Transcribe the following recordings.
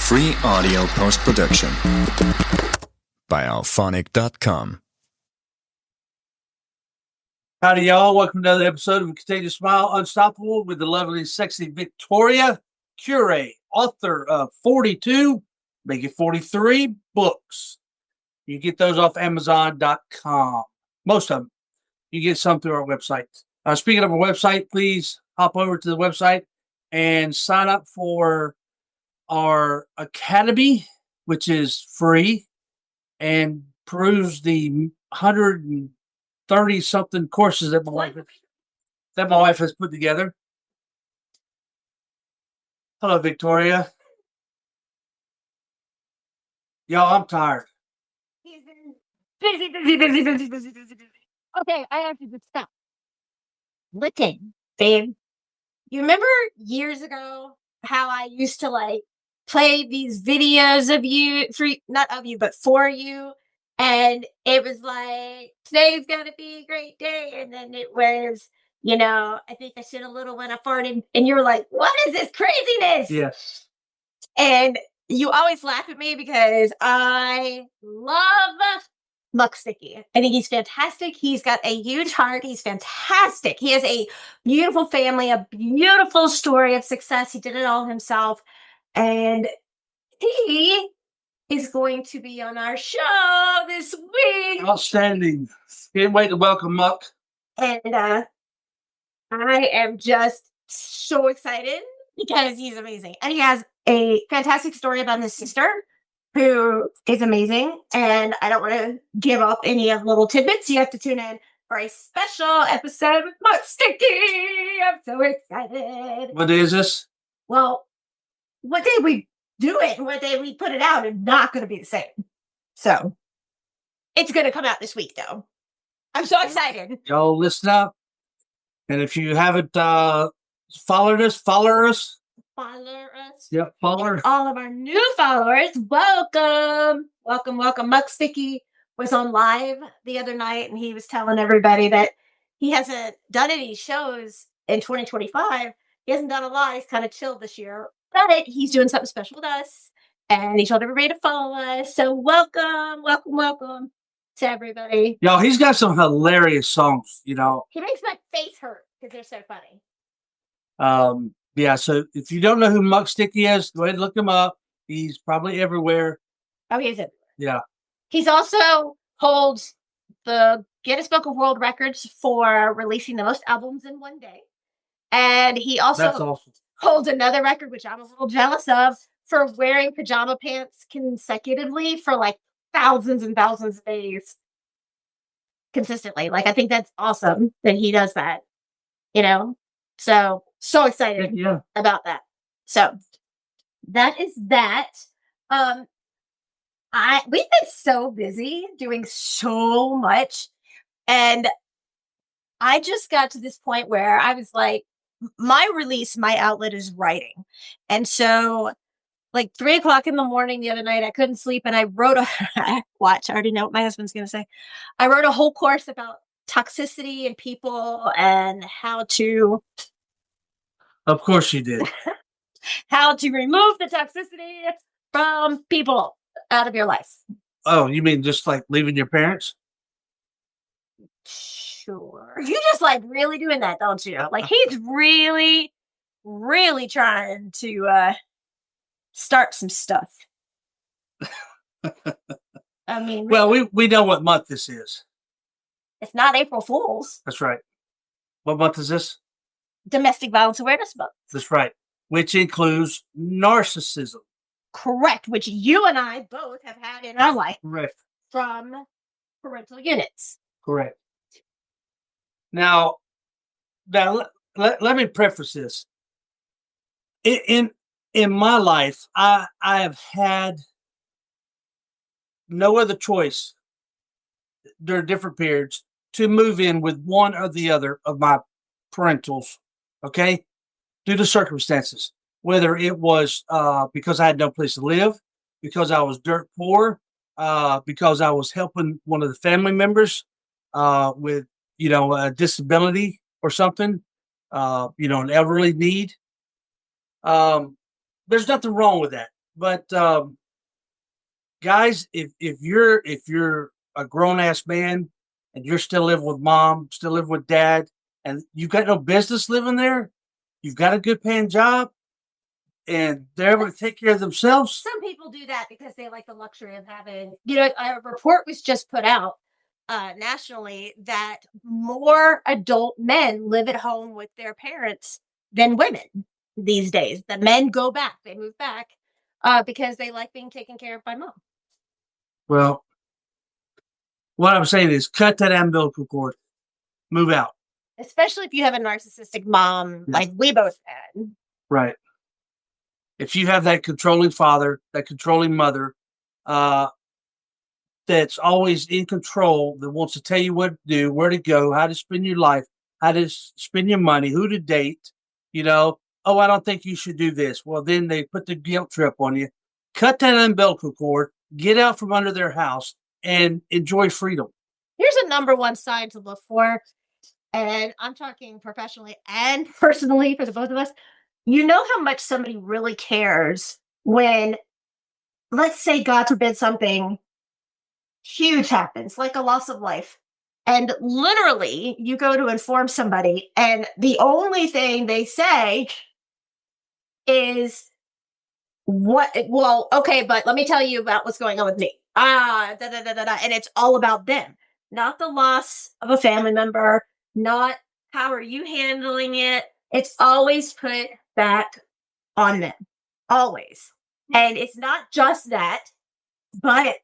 Free audio post-production by alphonic.com. Howdy, y'all. Welcome to another episode of Continue to Smile Unstoppable with the lovely, sexy Victoria Cure, author of 42, make it 43 books. You get those off Amazon.com. Most of them. You get some through our website. Speaking of our website, please hop over to the website and sign up for our academy, which is free, and peruse the 130 something courses that my wife has put together. Hello, Victoria. Y'all, I'm tired. Busy. Okay, I have to just stop. Listen, babe. You remember years ago how I used to play these videos of you, not of you, but for you, and it was like, today's gonna be a great day, and then it was, I think I should a little when I farted, and you're like, what is this craziness? Yes. And you always laugh at me because I love Muck Sticky. I think he's fantastic. He's got a huge heart. He's fantastic. He has a beautiful family, a beautiful story of success. He did it all himself. And he is going to be on our show this week. Outstanding. Can't wait to welcome Muck. And I am just so excited because he's amazing. And he has a fantastic story about his sister, who is amazing. And I don't want to give up any of the little tidbits. You have to tune in for a special episode with Muck Sticky. I'm so excited. What day is this? Well, what day we do it and what day we put it out is not going to be the same. So it's going to come out this week, though. I'm so excited. Y'all listen up. And if you haven't followed us, follow us. Yep, follow us. All of our new followers, welcome. Muck Sticky was on live the other night, and he was telling everybody that he hasn't done any shows in 2025. He hasn't done a lot. He's kind of chilled this year, but he's doing something special with us, and he told everybody to follow us. So welcome to everybody. Y'all, he's got some hilarious songs, He makes my face hurt because they're so funny. Yeah, so if you don't know who Muck Sticky is, go ahead and look him up. He's probably everywhere. Oh, he is everywhere. Yeah. He's also holds the Guinness Book of World Records for releasing the most albums in one day. And he That's also awesome. holds another record, which I'm a little jealous of, for wearing pajama pants consecutively for thousands and thousands of days consistently. I think that's awesome that he does that, So excited about that. So that is that. We've been so busy doing so much, and I just got to this point where I was like, my outlet is writing. And so 3:00 in the morning the other night, I couldn't sleep, and I wrote watch, I already know what my husband's going to say. I wrote a whole course about toxicity and people and how to... Of course you did. How to remove the toxicity from people out of your life. Oh, you mean just leaving your parents? Sure. You just really doing that, don't you? He's really, really trying to start some stuff. I mean, well, we know what month this is. It's not April Fool's. That's right. What month is this? Domestic Violence Awareness Month. That's right. Which includes narcissism. Correct. Which you and I both have had in our life. Correct. From parental units. Correct. Now let me preface this. In my life, I have had no other choice during different periods to move in with one or the other of my parentals. Okay, due to circumstances, whether it was because I had no place to live, because I was dirt poor, because I was helping one of the family members with, a disability or something, an elderly need. There's nothing wrong with that. But guys, if you're a grown ass man and you're still living with mom, still living with dad, and you've got no business living there, you've got a good paying job, and they're able to take care of themselves. Some people do that because they like the luxury of having, a report was just put out nationally that more adult men live at home with their parents than women these days. The men go back, they move back because they like being taken care of by mom. Well, what I'm saying is cut that umbilical cord, move out. Especially if you have a narcissistic mom like we both had. Right. If you have that controlling father, that controlling mother, that's always in control, that wants to tell you what to do, where to go, how to spend your life, how to spend your money, who to date, oh, I don't think you should do this. Well, then they put the guilt trip on you. Cut that umbilical cord, get out from under their house, and enjoy freedom. Here's a number one sign to look for, and I'm talking professionally and personally for the both of us. You know how much somebody really cares when, let's say, God forbid, something huge happens, like a loss of life. And literally, you go to inform somebody, and the only thing they say is, well, okay, but let me tell you about what's going on with me. And it's all about them, not the loss of a family member, not how are you handling it. It's always put back on them, always. And it's not just that, but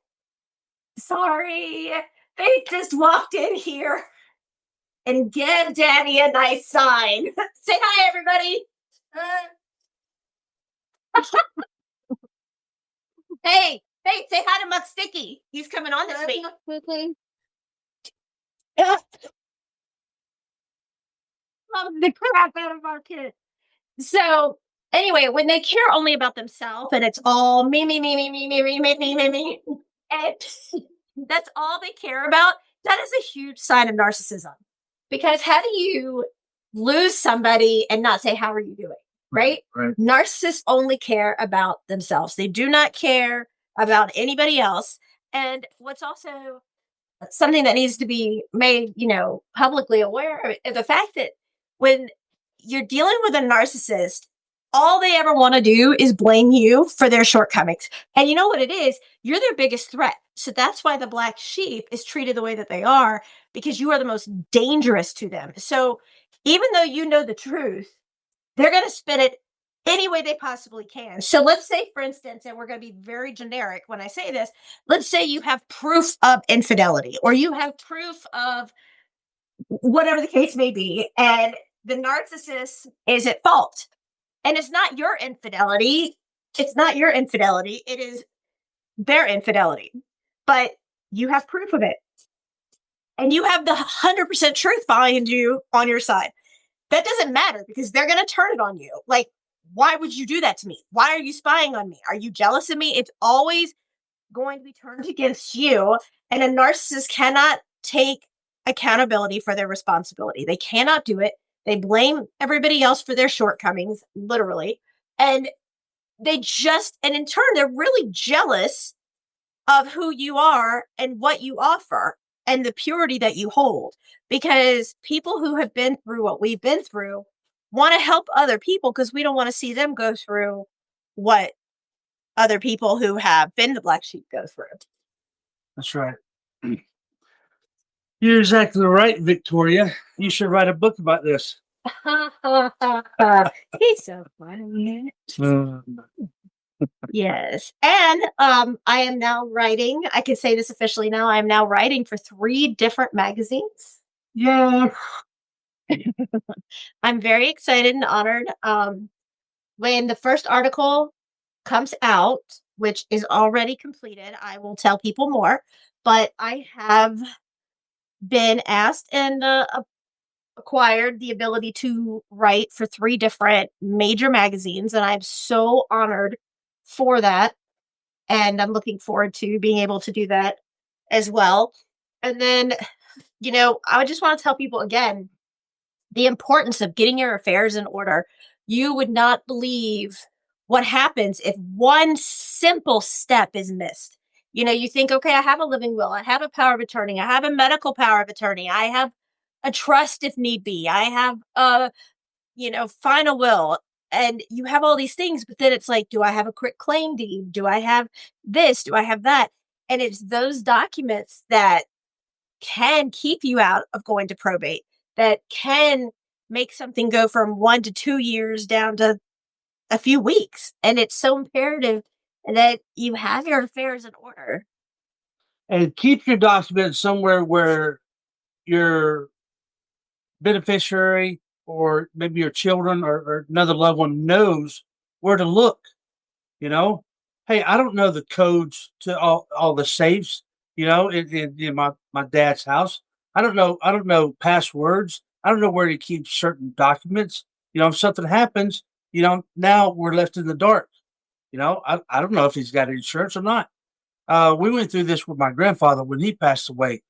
sorry, they just walked in here and give Daddy a nice sign. Say hi, everybody. Hey, say hi to Muck Sticky. He's coming on this week. Love the crap out of our kid. So anyway, when they care only about themselves and it's all me, and that's all they care about, that is a huge sign of narcissism. Because how do you lose somebody and not say, how are you doing? Right? Narcissists only care about themselves. They do not care about anybody else. And what's also something that needs to be made, publicly aware of the fact that when you're dealing with a narcissist, all they ever want to do is blame you for their shortcomings. And you know what it is? You're their biggest threat. So that's why the black sheep is treated the way that they are, because you are the most dangerous to them. So even though you know the truth, they're going to spin it any way they possibly can. So let's say, for instance, and we're going to be very generic when I say this, let's say you have proof of infidelity, or you have proof of whatever the case may be, and the narcissist is at fault. And it's not your infidelity. It's not your infidelity. It is their infidelity. But you have proof of it. And you have the 100% truth behind you on your side. That doesn't matter because they're going to turn it on you. Like, why would you do that to me? Why are you spying on me? Are you jealous of me? It's always going to be turned against you. And a narcissist cannot take accountability for their responsibility. They cannot do it. They blame everybody else for their shortcomings, literally. And and in turn, they're really jealous of who you are and what you offer and the purity that you hold. Because people who have been through what we've been through want to help other people because we don't want to see them go through what other people who have been the black sheep go through. That's right. You're exactly right, Victoria. You should write a book about this. He's so funny. Yes. And I am now writing, I can say this officially now, I am now writing for 3 different magazines. Yeah. I'm very excited and honored. When the first article comes out, which is already completed, I will tell people more. But I have been asked and acquired the ability to write for 3 different major magazines, and I'm so honored for that. And I'm looking forward to being able to do that as well. And then, I just want to tell people again the importance of getting your affairs in order. You would not believe what happens if one simple step is missed. You think, okay, I have a living will, I have a power of attorney, I have a medical power of attorney, I have a trust if need be, I have a, final will, and you have all these things, but then it's like, do I have a quick claim deed? Do I have this? Do I have that? And it's those documents that can keep you out of going to probate, that can make something go from 1 to 2 years down to a few weeks. And it's so imperative that you have your affairs in order. And keep your documents somewhere where your beneficiary or maybe your children or another loved one knows where to look. Hey, I don't know the codes to all the safes, in my dad's house. I don't know passwords. I don't know where to keep certain documents. If something happens, now we're left in the dark. I don't know if he's got insurance or not. We went through this with my grandfather when he passed away.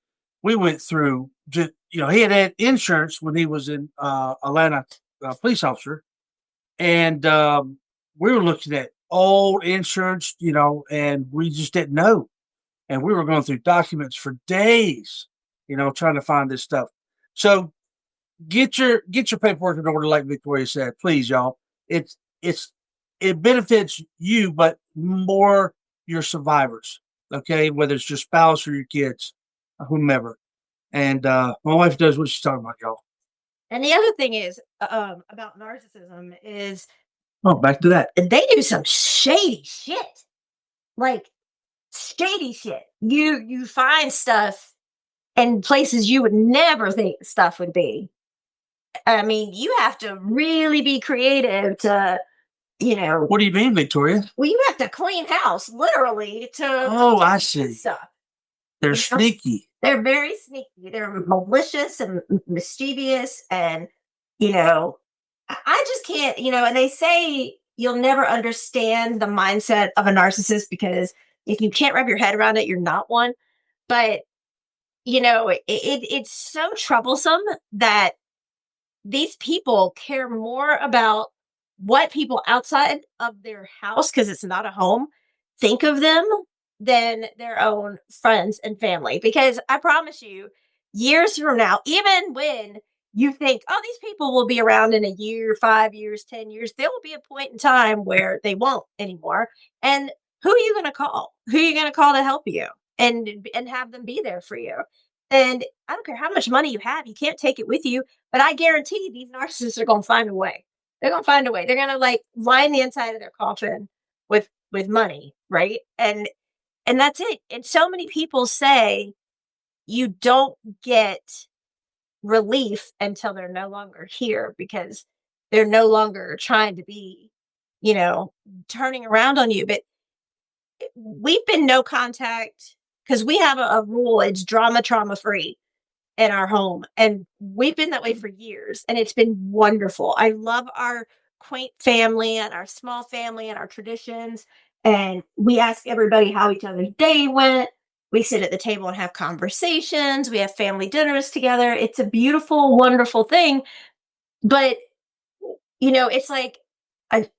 We went through just, he had insurance when he was in Atlanta, police officer. And we were looking at old insurance, and we just didn't know. And we were going through documents for days, trying to find this stuff. So get your paperwork in order, like Victoria said, please, y'all. It benefits you, but more your survivors. Okay, whether it's your spouse or your kids, whomever. And my wife does what she's talking about, y'all. And the other thing is about narcissism is, back to that. They do some shady shit. Like shady shit. You find stuff in places you would never think stuff would be. I mean, you have to really be creative to, What do you mean, Victoria? Well, you have to clean house, literally, to I see. Stuff. They're sneaky. They're very sneaky. They're malicious and mischievous, and I just can't. And they say you'll never understand the mindset of a narcissist because if you can't wrap your head around it, you're not one. But it's so troublesome that these people care more about what people outside of their house, because it's not a home, think of them than their own friends and family. Because I promise you, years from now, even when you think, oh, these people will be around in a year, 5 years, 10 years, there will be a point in time where they won't anymore. And who are you going to call? Who are you going to call to help you and have them be there for you? And I don't care how much money you have, you can't take it with you. But I guarantee these narcissists are going to find a way. They're going to find a way. They're going to line the inside of their coffin with money, right? And that's it. And so many people say you don't get relief until they're no longer here because they're no longer trying to be, turning around on you. But we've been no contact because we have a rule. It's trauma free in our home. And we've been that way for years. And it's been wonderful. I love our quaint family and our small family and our traditions. And we ask everybody how each other's day went. We sit at the table and have conversations. We have family dinners together. It's a beautiful, wonderful thing. But, it's like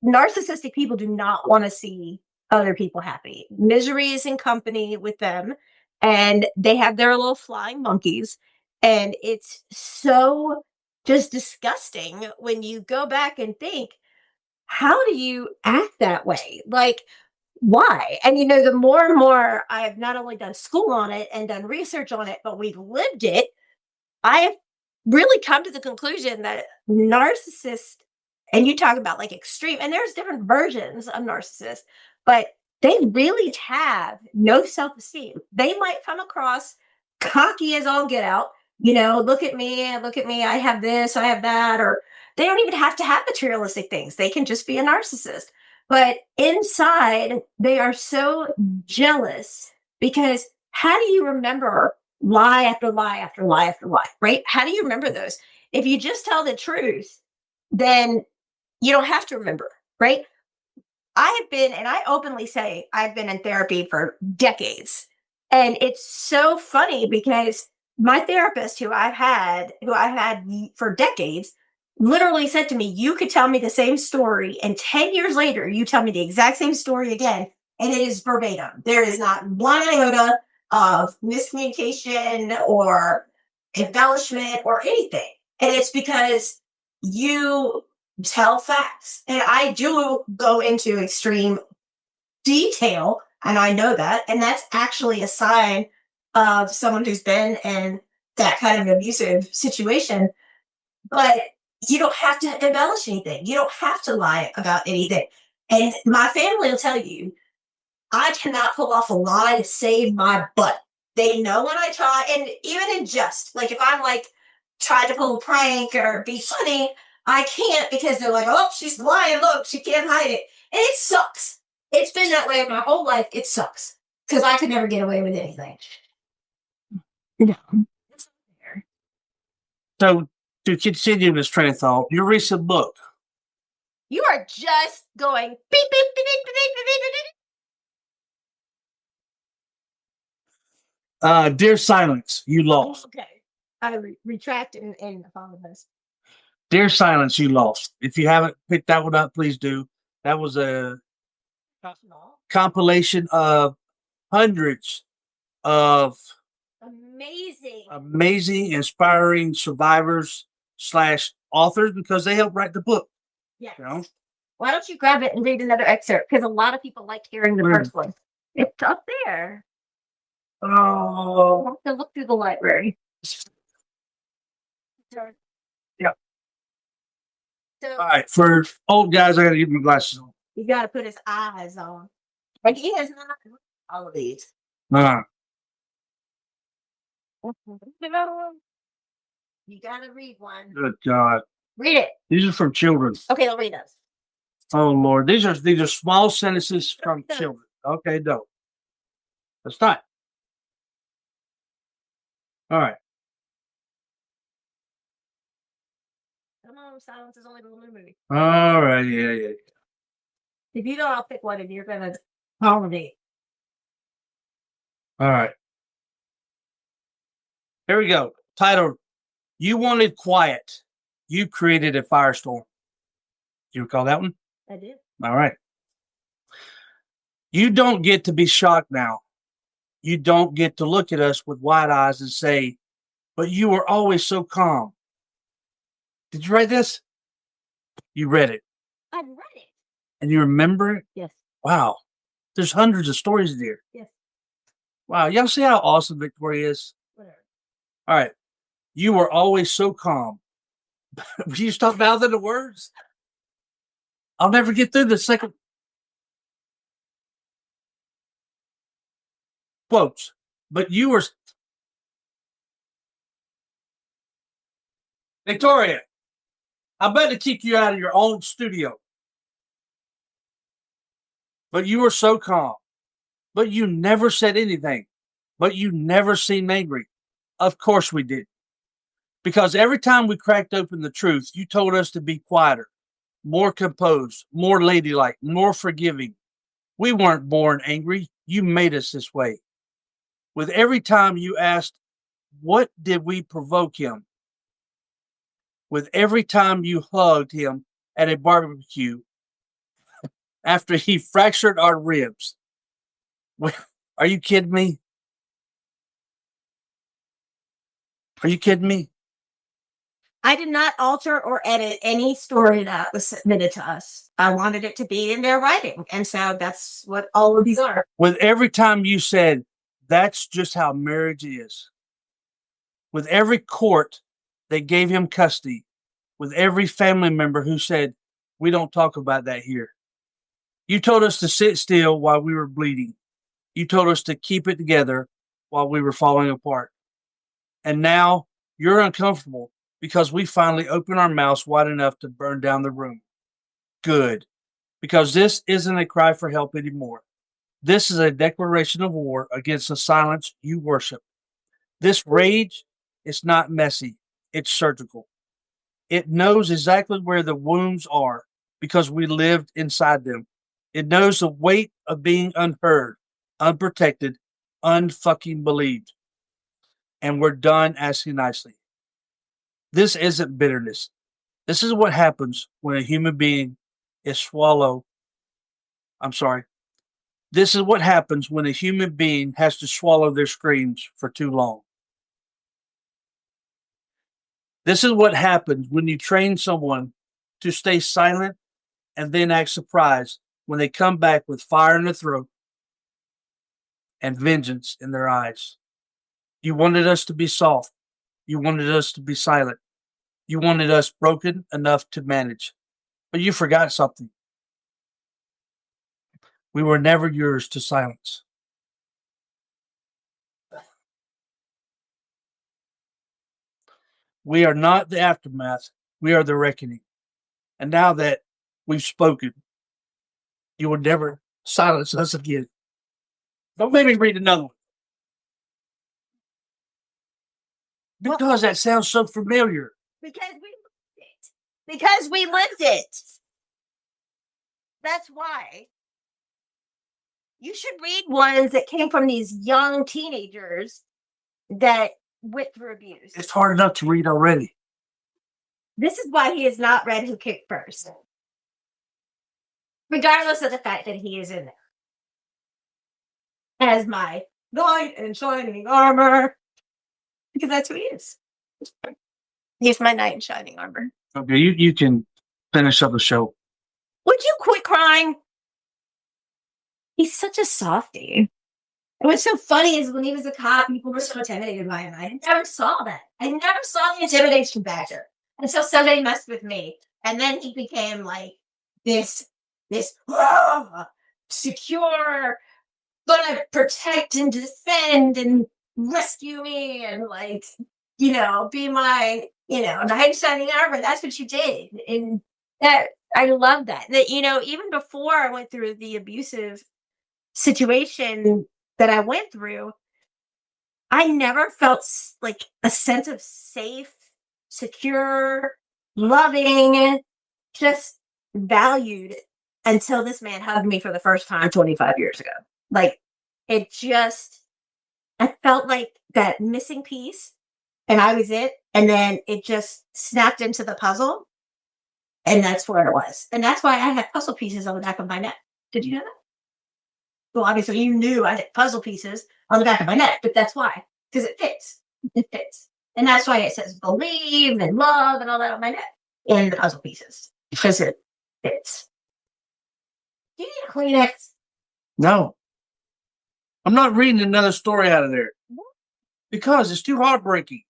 narcissistic people do not want to see other people happy. Misery is in company with them. And they have their little flying monkeys. And it's so just disgusting when you go back and think, how do you act that way? Like, why? And the more and more I've not only done school on it and done research on it, but we've lived it, I've really come to the conclusion that narcissists, and you talk about extreme, and there's different versions of narcissists, but they really have no self-esteem. They might come across cocky as all get out, look at me, I have this, I have that, or they don't even have to have materialistic things. They can just be a narcissist. But inside, they are so jealous because how do you remember lie after lie after lie after lie, right? How do you remember those? If you just tell the truth, then you don't have to remember, right? I have been, and I openly say I've been in therapy for decades. And it's so funny because my therapist who I've had for decades, literally said to me, you could tell me the same story, and 10 years later, you tell me the exact same story again, and it is verbatim. There is not one iota of miscommunication or embellishment or anything. And it's because you tell facts. And I do go into extreme detail, and I know that. And that's actually a sign of someone who's been in that kind of abusive situation. But you don't have to embellish anything. You don't have to lie about anything. And my family will tell you, I cannot pull off a lie to save my butt. They know when I try, and even in jest, like if I'm like trying to pull a prank or be funny, I can't because they're like, oh, she's lying. Look, she can't hide it. And it sucks. It's been that way my whole life. It sucks because I could never get away with anything. No. So, to continue this train of thought, your recent book. You are just going beep, beep, beep, beep, beep, beep, beep, beep. Dear Silence, you lost. Okay. I retract and apologize. Dear Silence, you lost. If you haven't picked that one up, please do. That was a compilation of hundreds of amazing, inspiring survivors / authors because they helped write the book. Yeah. You know? Why don't you grab it and read another excerpt? Because a lot of people like hearing the first one. It's up there. Oh. You have to look through the library. Yeah. So, all right. For old guys, I got to get my glasses on. You got to put his eyes on. Like he has not all of these. You got to read one. Good God. Read it. These are from children. Okay, they'll read those. Oh Lord, these are small sentences from children. Okay, no, that's not. All right. Come on, Silence is only a little movie. All right, yeah. If you don't, I'll pick one, and you're gonna pollinate. All right. Here we go. Title: You wanted quiet. You created a firestorm. Do you recall that one? I do. All right. You don't get to be shocked now. You don't get to look at us with wide eyes and say, but you were always so calm. Did you write this? You read it. I read it. And you remember it? Yes. Wow. There's hundreds of stories in here. Yes. Wow. Y'all see how awesome Victoria is? Whatever. All right. You were always so calm. Will you stop mouthing the words? I'll never get through the second. Quotes. But you were. Victoria, I better kick you out of your own studio. But you were so calm. But you never said anything. But you never seemed angry. Of course we did. Because every time we cracked open the truth, you told us to be quieter, more composed, more ladylike, more forgiving. We weren't born angry. You made us this way. With every time you asked, what did we provoke him? With every time you hugged him at a barbecue after he fractured our ribs. Are you kidding me? Are you kidding me? I did not alter or edit any story that was submitted to us. I wanted it to be in their writing. And so that's what all of these are. With every time you said, that's just how marriage is. With every court that gave him custody. With every family member who said, we don't talk about that here. You told us to sit still while we were bleeding. You told us to keep it together while we were falling apart. And now you're uncomfortable because we finally opened our mouths wide enough to burn down the room. Good. Because this isn't a cry for help anymore. This is a declaration of war against the silence you worship. This rage is not messy. It's surgical. It knows exactly where the wounds are because we lived inside them. It knows the weight of being unheard, unprotected, unfucking believed. And we're done asking nicely. This isn't bitterness. This is what happens when a human being is swallowed. I'm sorry. This is what happens when a human being has to swallow their screams for too long. This is what happens when you train someone to stay silent and then act surprised when they come back with fire in their throat and vengeance in their eyes. You wanted us to be soft. You wanted us to be silent. You wanted us broken enough to manage. But you forgot something. We were never yours to silence. We are not the aftermath. We are the reckoning. And now that we've spoken, you will never silence us again. Don't make me read another one. Because that sounds so familiar. Because we lived it. Because we lived it. That's why. You should read ones that came from these young teenagers that went through abuse. It's hard enough to read already. This is why he has not read Who Kicked First. Regardless of the fact that he is in there. As my knight in shining armor. Because that's who he is. He's my knight in shining armor. Okay, you can finish up the show. Would you quit crying? He's such a softie. And what's so funny is when he was a cop, people were so intimidated by him. I never saw that. I never saw the intimidation factor until somebody messed with me. And then he became like this secure, gonna protect and defend and rescue me and like, be my, knight in shining armor. That's what you did. And that I love that. That, even before I went through the abusive situation that I went through, I never felt like a sense of safe, secure, loving, just valued until this man hugged me for the first time 25 years ago. Like, I felt like that missing piece, and I was it. And then it just snapped into the puzzle. And that's where it was. And that's why I had puzzle pieces on the back of my neck. Did you know that? Well, obviously you knew I had puzzle pieces on the back of my neck, but that's why. Because it fits. It fits. And that's why it says believe and love and all that on my neck. In the puzzle pieces. Because it fits. Do you need a Kleenex? No. I'm not reading another story out of there. What? Because it's too heartbreaking.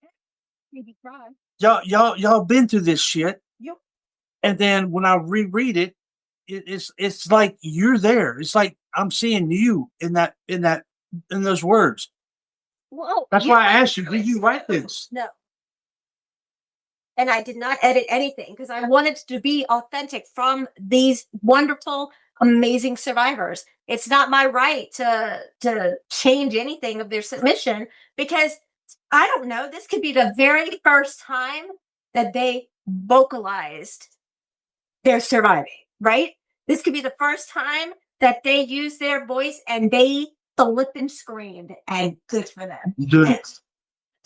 Maybe cry. Y'all been through this shit. Yep. And then when I reread it, it's like you're there. It's like I'm seeing you in those words. Well, that's why I asked you, did you write this? No. And I did not edit anything because I wanted to be authentic from these wonderful, amazing survivors. It's not my right to change anything of their submission because I don't know. This could be the very first time that they vocalized their surviving, right? This could be the first time that they used their voice and they flipped and screamed, and good for them.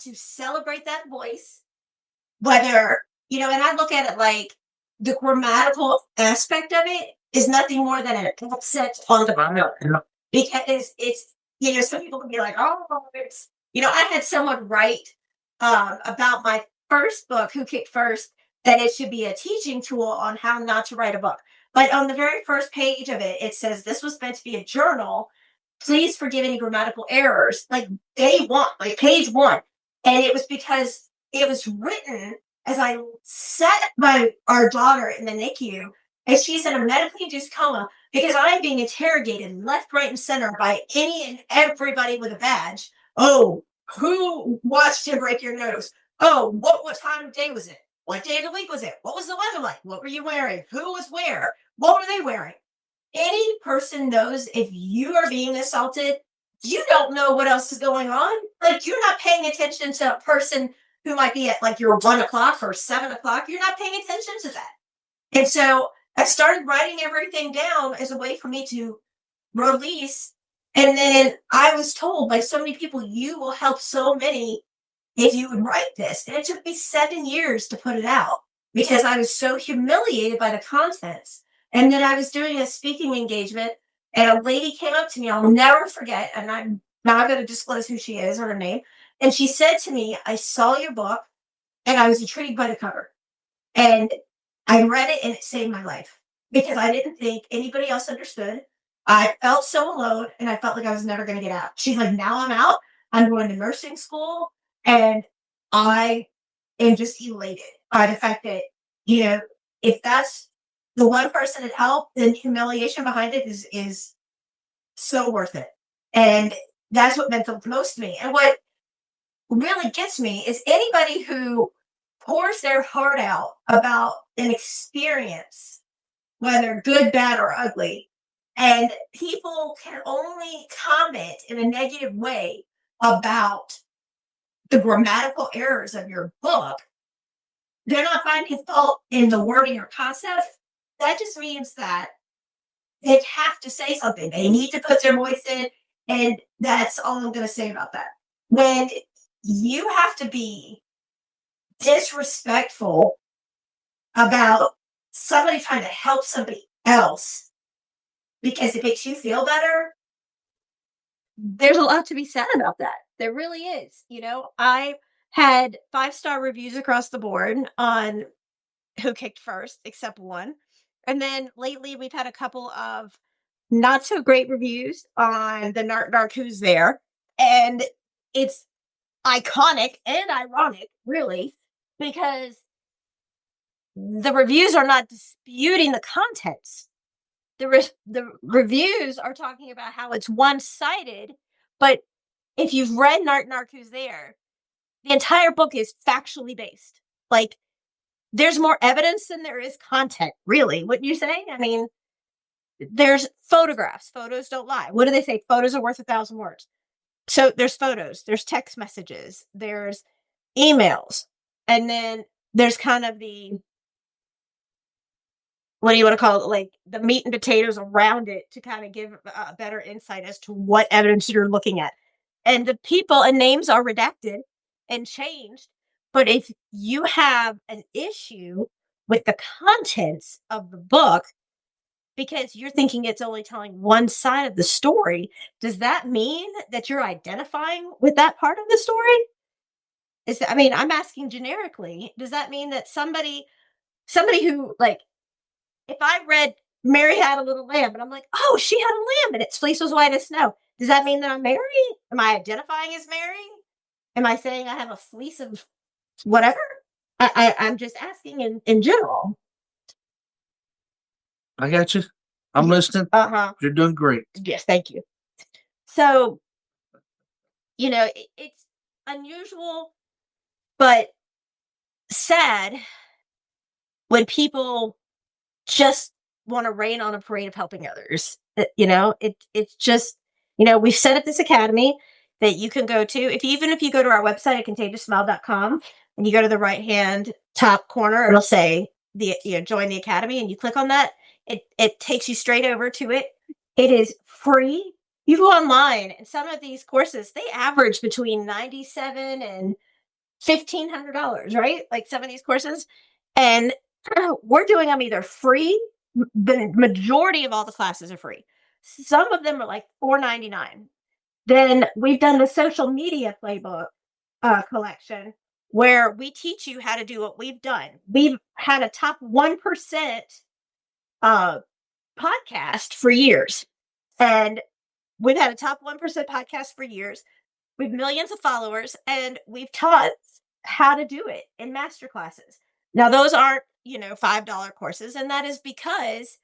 To celebrate that voice, whether, and I look at it like the grammatical aspect of it is nothing more than an accent on the grammar. Because it's, some people can be like, oh, it's, I had someone write about my first book, Who Kicked First, that it should be a teaching tool on how not to write a book. But on the very first page of it, it says this was meant to be a journal. Please forgive any grammatical errors. Like day one, like page one. And it was because it was written as I sat by our daughter in the NICU, and she's in a medically induced coma because I'm being interrogated left, right, and center by any and everybody with a badge. Oh, who watched him break your nose? Oh, what time of day was it? What day of the week was it? What was the weather like? What were you wearing? Who was where? What were they wearing? Any person knows if you are being assaulted, you don't know what else is going on. Like, you're not paying attention to a person who might be at like your 1 o'clock or 7 o'clock. You're not paying attention to that. And so I started writing everything down as a way for me to release. And then I was told by so many people, you will help so many if you would write this. And it took me 7 years to put it out. because I was so humiliated by the contents. And then I was doing a speaking engagement, and a lady came up to me, I'll never forget, and I'm not going to disclose who she is or her name. And she said to me, I saw your book and I was intrigued by the cover. And I read it and it saved my life because I didn't think anybody else understood. I felt so alone and I felt like I was never going to get out. She's like, now I'm out. I'm going to nursing school and I am just elated by the fact that, if that's the one person that helped, then humiliation behind it is so worth it. And that's what meant the most to me. And what really gets me is anybody who pours their heart out about an experience, whether good, bad, or ugly, and people can only comment in a negative way about the grammatical errors of your book. They're not finding fault in the wording or concept. That just means that they have to say something. They need to put their voice in, and that's all I'm going to say about that. When you have to be disrespectful about somebody trying to help somebody else because it makes you feel better, there's a lot to be said about that. There really is. I had 5-star reviews across the board on Who Kicked First, except one. And then lately we've had a couple of not so great reviews on the Narc Who's There. And it's iconic and ironic, really, because the reviews are not disputing the contents. The reviews are talking about how it's one-sided, but if you've read Narc Who's There, the entire book is factually based. Like, there's more evidence than there is content, really. Wouldn't you say? I mean, there's photographs. Photos don't lie. What do they say? Photos are worth 1,000 words. So there's photos, there's text messages, there's emails, and then there's kind of the, what do you want to call it? Like the meat and potatoes around it to kind of give a better insight as to what evidence you're looking at. And the people and names are redacted and changed. But if you have an issue with the contents of the book, because you're thinking it's only telling one side of the story, does that mean that you're identifying with that part of the story? I'm asking generically, does that mean that somebody who, like, if I read Mary Had a Little Lamb and I'm like, oh, she had a lamb and its fleece was white as snow, does that mean that I'm Mary? Am I identifying as Mary? Am I saying I have a fleece of whatever? I'm just asking in general. I got you. I'm listening. Uh-huh. You're doing great. Yes, thank you. So, it's unusual, but sad when people just want to rain on a parade of helping others. It's just, we've set up this academy that you can go to. Even if you go to our website at contagiousmile.com and you go to the right hand top corner, it'll say join the academy, and you click on that. It takes you straight over to it. It is free. You go online, and some of these courses, they average between $97 and $1,500, right? Like some of these courses. And we're doing them either free. The majority of all the classes are free. Some of them are like $4.99. Then we've done the social media playbook collection, where we teach you how to do what we've done. We've had a top 1% podcast for years. And we've had a top 1% podcast for years. We've millions of followers, and we've taught how to do it in master classes. Now, those aren't, $5 courses, and that is because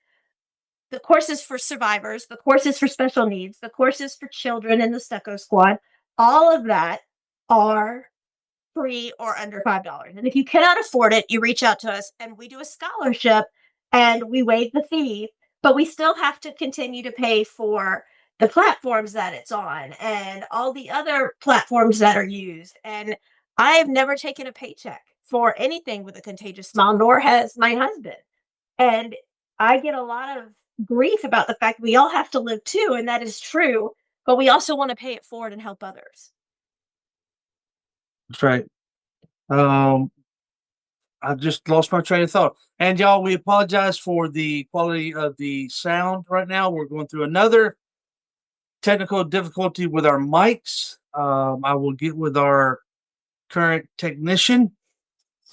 the courses for survivors, the courses for special needs, the courses for children in the Stucco Squad, all of that are free or under $5. And if you cannot afford it, you reach out to us and we do a scholarship and we waive the fee, but we still have to continue to pay for the platforms that it's on and all the other platforms that are used. And I have never taken a paycheck for anything with a Contagious Smile, nor has my husband. And I get a lot of grief about the fact we all have to live too, and that is true, but we also want to pay it forward and help others. That's right. I just lost my train of thought. And y'all, we apologize for the quality of the sound right now. We're going through another technical difficulty with our mics. I will get with our current technician.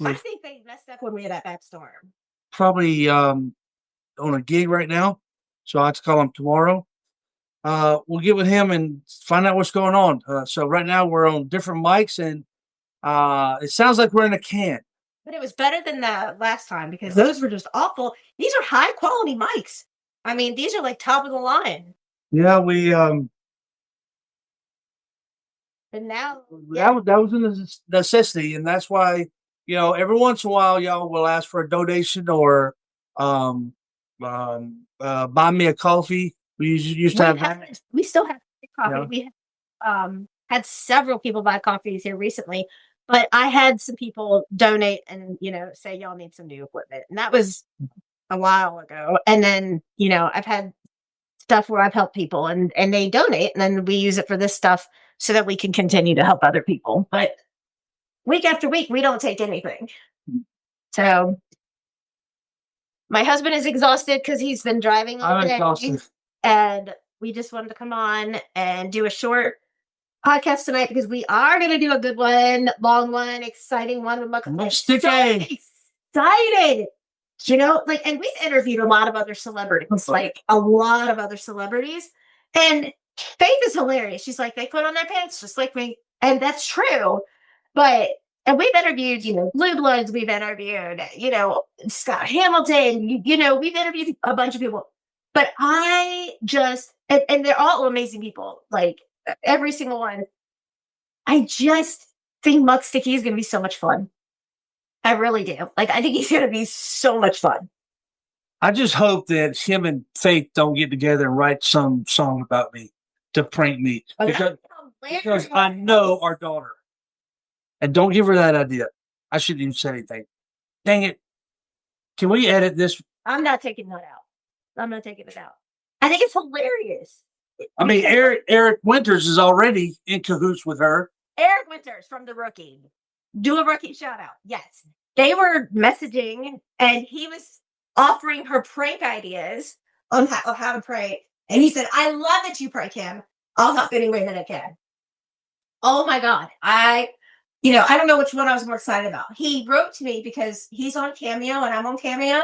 I think they messed up when we had that bad storm. Probably on a gig right now, so I have to call him tomorrow. We'll get with him and find out what's going on. So right now we're on different mics, and it sounds like we're in a can. But it was better than the last time because those were just awful. These are high quality mics. I mean, these are like top of the line. Yeah, we And now that was a necessity, and that's why every once in a while y'all will ask for a donation or buy me a coffee. We used to have we still have coffee. Yeah. We had several people buy coffees here recently, but I had some people donate and say y'all need some new equipment, and that was a while ago. And then I've had stuff where I've helped people and they donate, and then we use it for this stuff so that we can continue to help other people. But week after week, we don't take anything. So my husband is exhausted because he's been driving all I'm day. exhausted. And we just wanted to come on and do a short podcast tonight because we are going to do a good one, long one, exciting one with Muck Sticky. So excited. And we've interviewed a lot of other celebrities, And Faith is hilarious. She's like, they put on their pants just like me. And that's true. And we've interviewed, Blue Bloods, we've interviewed, Scott Hamilton, we've interviewed a bunch of people. But I just, and they're all amazing people, like every single one. I just think Muck Sticky is going to be so much fun. I really do. I think he's going to be so much fun. I just hope that him and Faith don't get together and write some song about me to prank me. Because I know our daughter. And don't give her that idea. I shouldn't even say anything. Dang it. Can we edit this? I'm not taking that out. I'm not taking it out. I think it's hilarious. I mean, Eric Winters is already in cahoots with her. Eric Winters from The Rookie. Do a Rookie shout out. Yes. They were messaging and he was offering her prank ideas on how to prank. And he said, I love that you prank him. I'll help any way that I can. Oh my God. I don't know which one I was more excited about. He wrote to me because he's on Cameo and I'm on Cameo.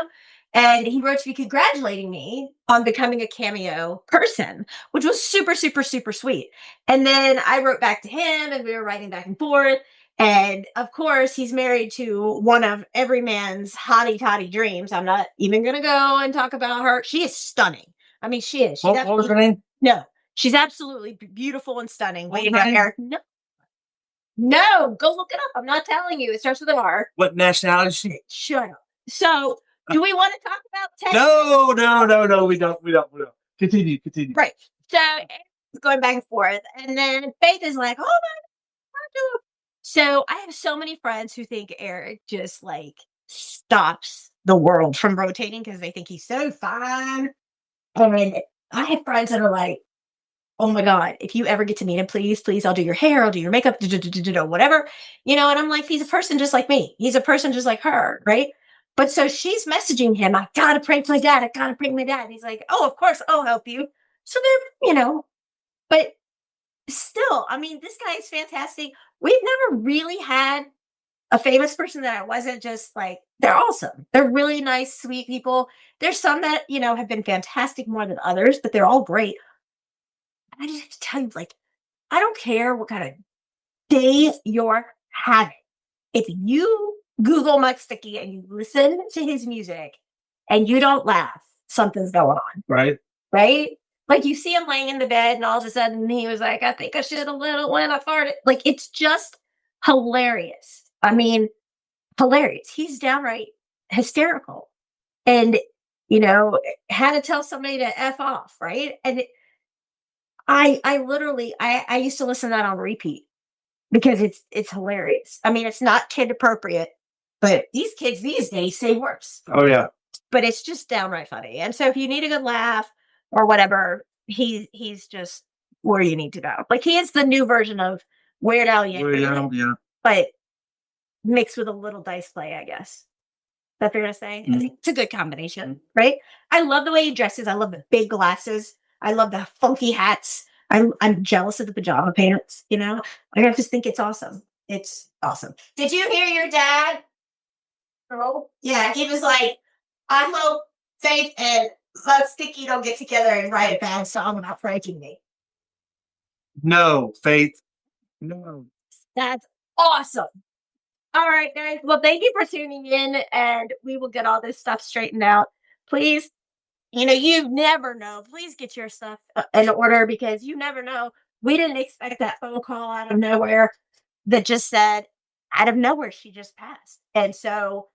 And he wrote to me congratulating me on becoming a Cameo person, which was super, super, super sweet. And then I wrote back to him and we were writing back and forth. And of course, he's married to one of every man's hottie toddy dreams. I'm not even going to go and talk about her. She is stunning. I mean, she is. What was her name? No, she's absolutely beautiful and stunning. What name? No, go look it up. I'm not telling you. It starts with an R. What nationality is she? Shut up. So, do we want to talk about Texas? No, we don't. Continue. Right. So, it's going back and forth. And then Faith is like, oh my God. So, I have so many friends who think Eric just stops the world from rotating because they think he's so fine. And I have friends that are like, oh my God, if you ever get to meet him, please, I'll do your hair, I'll do your makeup, whatever. And I'm like, he's a person just like me. He's a person just like her, right? But so she's messaging him, I gotta prank my dad. And he's like, oh, of course, I'll help you. So they're, but still, I mean, this guy is fantastic. We've never really had a famous person that I wasn't just like, they're awesome. They're really nice, sweet people. There's some that, have been fantastic more than others, but they're all great. I just have to tell you, I don't care what kind of day you're having. If you Google Muck Sticky and you listen to his music and you don't laugh, something's going on. Right. Right? You see him laying in the bed and all of a sudden he was like, I think I should a little when I farted. It's just hilarious. I mean, hilarious. He's downright hysterical. And, had to tell somebody to F off, right? And I literally used to listen to that on repeat because it's hilarious. I mean, it's not kid appropriate, but these kids these days say worse. Oh yeah. But it's just downright funny. And so if you need a good laugh or whatever, he's just where you need to go. He is the new version of Weird Al Yankovic, Yeah. but mixed with a little dice play, I guess. that they're going to say. I think it's a good combination, right? I love the way he dresses. I love the big glasses. I love the funky hats. I'm jealous of the pajama pants, you know? I just think it's awesome. It's awesome. Did you hear your dad? Oh, yeah. He was like, I hope Faith and Muck Sticky don't get together and write a bad song about pranking me. No, Faith. No. That's awesome. All right, guys. Well, thank you for tuning in, and we will get all this stuff straightened out. Please, you never know. Please get your stuff in order because you never know. We didn't expect that phone call out of nowhere that just said, out of nowhere, she just passed. And so,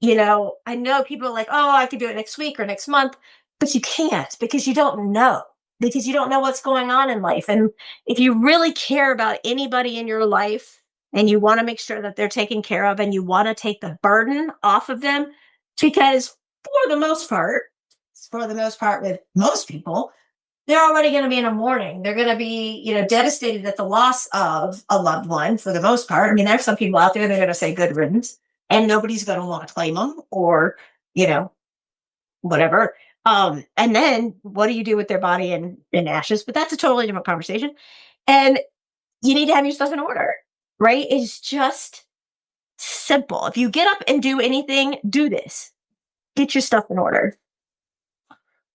I know people are like, oh, I could do it next week or next month, but you can't because you don't know. Because you don't know what's going on in life. And if you really care about anybody in your life and you want to make sure that they're taken care of and you want to take the burden off of them, because for the most part with most people, they're already going to be in a mourning. They're going to be, devastated at the loss of a loved one for the most part. I mean, there's some people out there that are going to say good riddance and nobody's going to want to claim them or, whatever. And then what do you do with their body in ashes? But that's a totally different conversation. And you need to have your stuff in order, right? It's just simple. If you get up and do anything, do this. Get your stuff in order.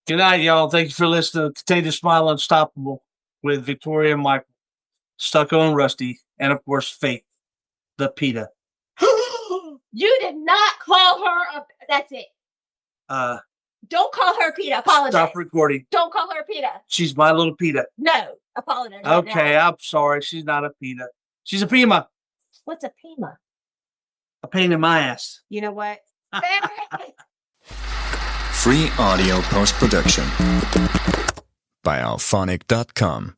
Good night, y'all. Thank you for listening to Continue to Smile Unstoppable with Victoria and Michael, Stucco and Rusty, and of course, Faith, the PETA. You did not call her that's it. Don't call her PETA. Apologize. Stop recording. Don't call her PETA. She's my little PETA. No, apologize. Okay, right I'm sorry. She's not a PETA. She's a PEMA. What's a PEMA? A pain in my ass. You know what? Free audio post-production by alphonic.com.